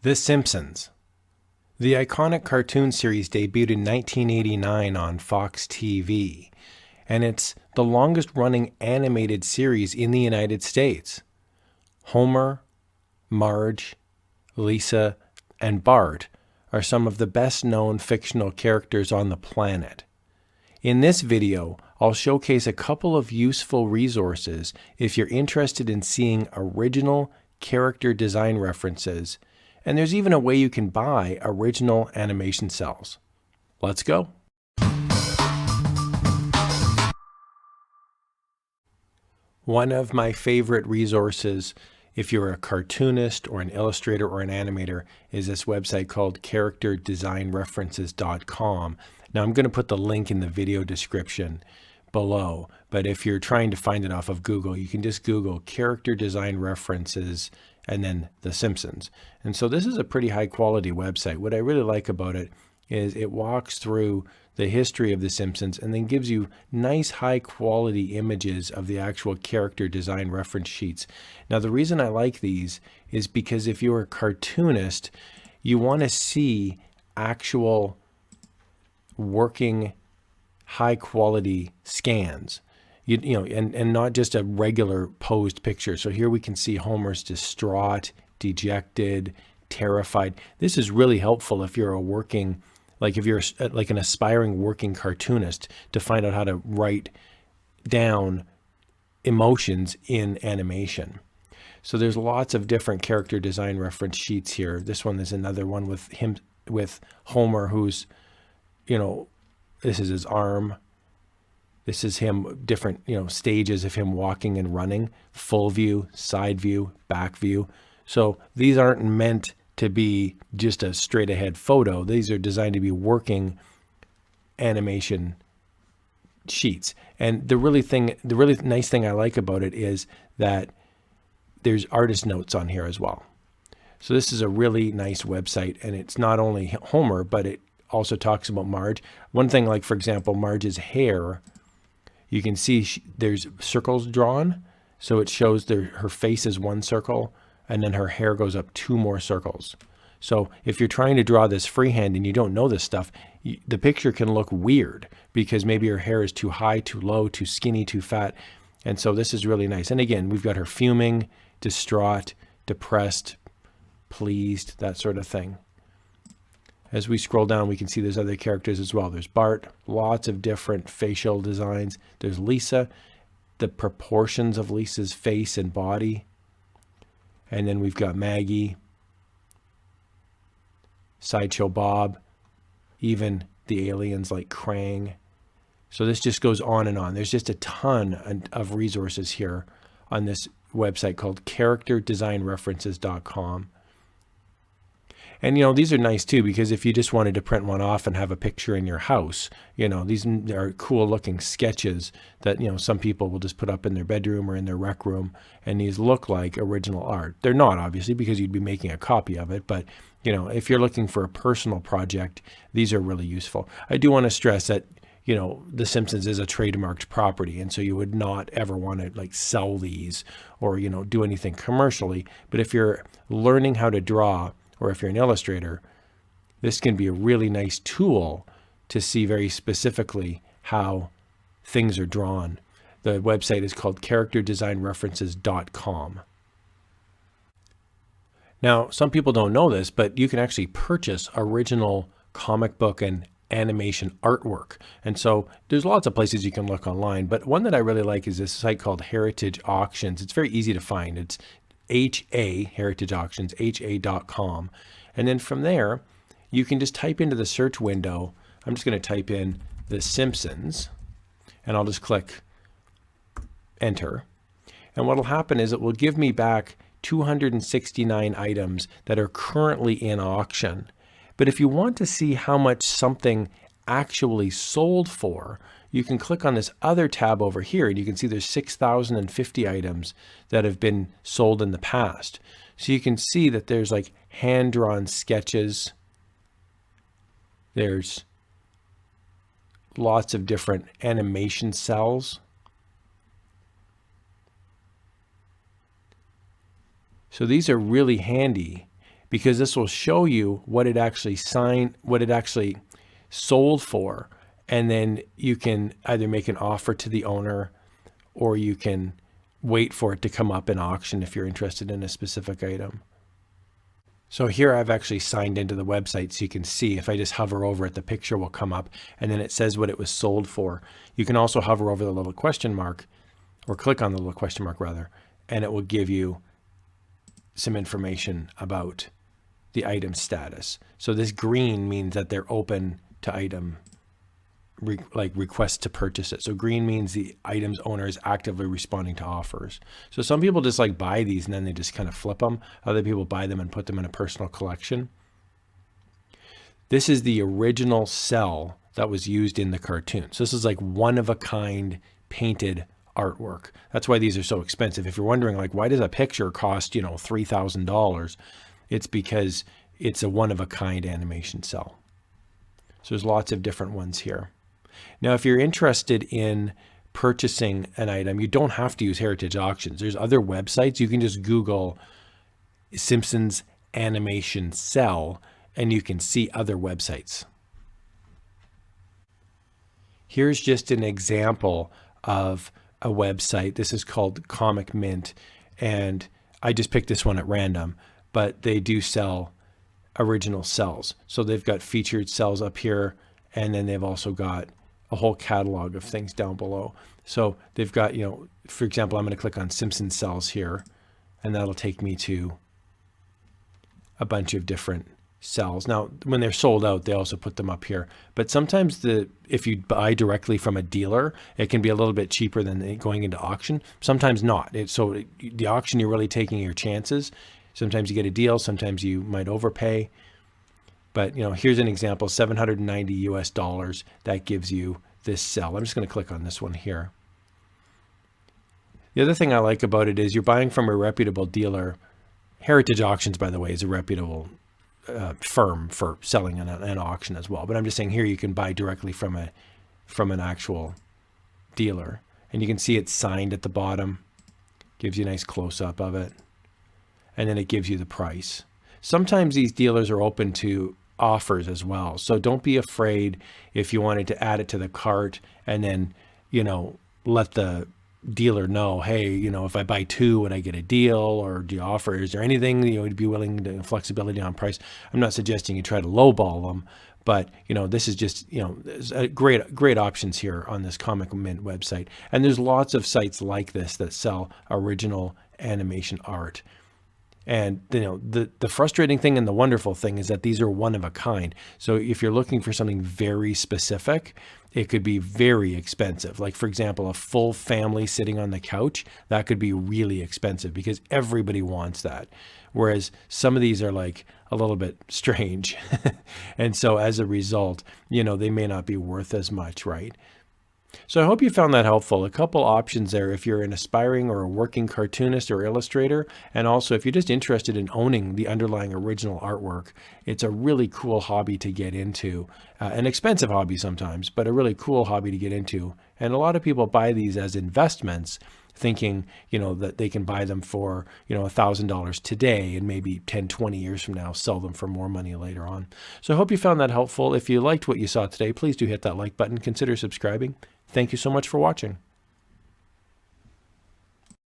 The Simpsons. The iconic cartoon series debuted in 1989 on Fox TV, and it's the longest-running animated series in the United States. Homer, Marge, Lisa, and Bart are some of the best-known fictional characters on the planet. In this video, I'll showcase a couple of useful resources if you're interested in seeing original character design references, and there's even a way you can buy original animation cels. Let's go. One of my favorite resources if you're a cartoonist or an illustrator or an animator is this website called characterdesignreferences.com. Now I'm going to put the link in the video description below, but if you're trying to find it off of Google, you can just Google character design references and then The Simpsons. And so this is a pretty high quality website. What I really like about it is it walks through the history of The Simpsons and then gives you nice high quality images of the actual character design reference sheets. Now the reason I like these is because if you're a cartoonist, you want to see actual working high quality scans. You know, and not just a regular posed picture. So here we can see Homer's distraught, dejected, terrified. This is really helpful if you're a working, like if you're like an aspiring working cartoonist, to find out how to write down emotions in animation. So there's lots of different character design reference sheets here. This one is another one with Homer, who's, you know, this is his arm. This is him, different, stages of him walking and running, full view, side view, back view. So these aren't meant to be just a straight ahead photo. These are designed to be working animation sheets. And the really nice thing I like about it is that there's artist notes on here as well. So this is a really nice website, and it's not only Homer, but it also talks about Marge. One thing, like for example, Marge's hair, you can see there's circles drawn. So it shows her face is one circle, and then her hair goes up 2 more circles. So if you're trying to draw this freehand and you don't know this stuff, the picture can look weird because maybe her hair is too high, too low, too skinny, too fat. And so this is really nice. And again, we've got her fuming, distraught, depressed, pleased, that sort of thing. As we scroll down, we can see there's other characters as well. There's Bart, lots of different facial designs. There's Lisa, the proportions of Lisa's face and body. And then we've got Maggie, Sideshow Bob, even the aliens like Krang. So this just goes on and on. There's just a ton of resources here on this website called characterdesignreferences.com. And, these are nice too, because if you just wanted to print one off and have a picture in your house, these are cool looking sketches that, some people will just put up in their bedroom or in their rec room. And these look like original art. They're not, obviously, because you'd be making a copy of it. But, if you're looking for a personal project, these are really useful. I do want to stress that, The Simpsons is a trademarked property. And so you would not ever want to sell these or, do anything commercially. But if you're learning how to draw, or if you're an illustrator, this can be a really nice tool to see very specifically how things are drawn. The website is called characterdesignreferences.com. Now, some people don't know this, but you can actually purchase original comic book and animation artwork. And so there's lots of places you can look online, but one that I really like is this site called Heritage Auctions. It's very easy to find. It's Heritage Auctions, ha.com. And then from there, you can just type into the search window. I'm just going to type in The Simpsons, and I'll just click enter. And what will happen is it will give me back 269 items that are currently in auction. But if you want to see how much something actually sold for, you can click on this other tab over here, and you can see there's 6,050 items that have been sold in the past. So you can see that there's hand-drawn sketches. There's lots of different animation cels. So these are really handy because this will show you what it actually sold for. And then you can either make an offer to the owner, or you can wait for it to come up in auction if you're interested in a specific item. So here I've actually signed into the website, so you can see if I just hover over it, the picture will come up and then it says what it was sold for. You can also hover over the little question mark, or click on the little question mark rather, and it will give you some information about the item status. So this green means that they're open to item, like request to purchase it. So green means the item's owner is actively responding to offers. So some people just like buy these and then they just kind of flip them. Other people buy them and put them in a personal collection. This is the original cell that was used in the cartoon. So this is like one of a kind painted artwork. That's why these are so expensive. If you're wondering like, why does a picture cost, $3,000? It's because it's a one of a kind animation cell. So there's lots of different ones here. Now, if you're interested in purchasing an item, you don't have to use Heritage Auctions. There's other websites. You can just Google Simpsons animation cell and you can see other websites. Here's just an example of a website. This is called Comic Mint, and I just picked this one at random, but they do sell original cells. So they've got featured cells up here, and then they've also got a whole catalog of things down below. So they've got, for example, I'm going to click on Simpsons cells here, and that'll take me to a bunch of different cells. Now, when they're sold out, they also put them up here. But sometimes if you buy directly from a dealer, it can be a little bit cheaper than going into auction. Sometimes not. The auction, you're really taking your chances. Sometimes you get a deal, sometimes you might overpay. But here's an example, $790 that gives you this cell. I'm just going to click on this one here. The other thing I like about it is you're buying from a reputable dealer. Heritage Auctions, by the way, is a reputable firm for selling an auction as well. But I'm just saying here you can buy directly from an actual dealer. And you can see it's signed at the bottom. Gives you a nice close-up of it. And then it gives you the price. Sometimes these dealers are open to offers as well. So don't be afraid if you wanted to add it to the cart and then, let the dealer know, hey, if I buy two, would I get a deal, or do you offer, is there anything you'd be willing to, flexibility on price? I'm not suggesting you try to lowball them, but this is just, great options here on this Comic Mint website. And there's lots of sites like this that sell original animation art. And the frustrating thing and the wonderful thing is that these are one of a kind. So if you're looking for something very specific, it could be very expensive. Like, for example, a full family sitting on the couch, that could be really expensive because everybody wants that. Whereas some of these are like a little bit strange. And so as a result, they may not be worth as much, right? So I hope you found that helpful. A couple options there if you're an aspiring or a working cartoonist or illustrator. And also if you're just interested in owning the underlying original artwork, it's a really cool hobby to get into. An expensive hobby sometimes, but a really cool hobby to get into. And a lot of people buy these as investments, thinking, that they can buy them for, $1,000 today and maybe 10, 20 years from now, sell them for more money later on. So I hope you found that helpful. If you liked what you saw today, please do hit that like button. Consider subscribing. Thank you so much for watching.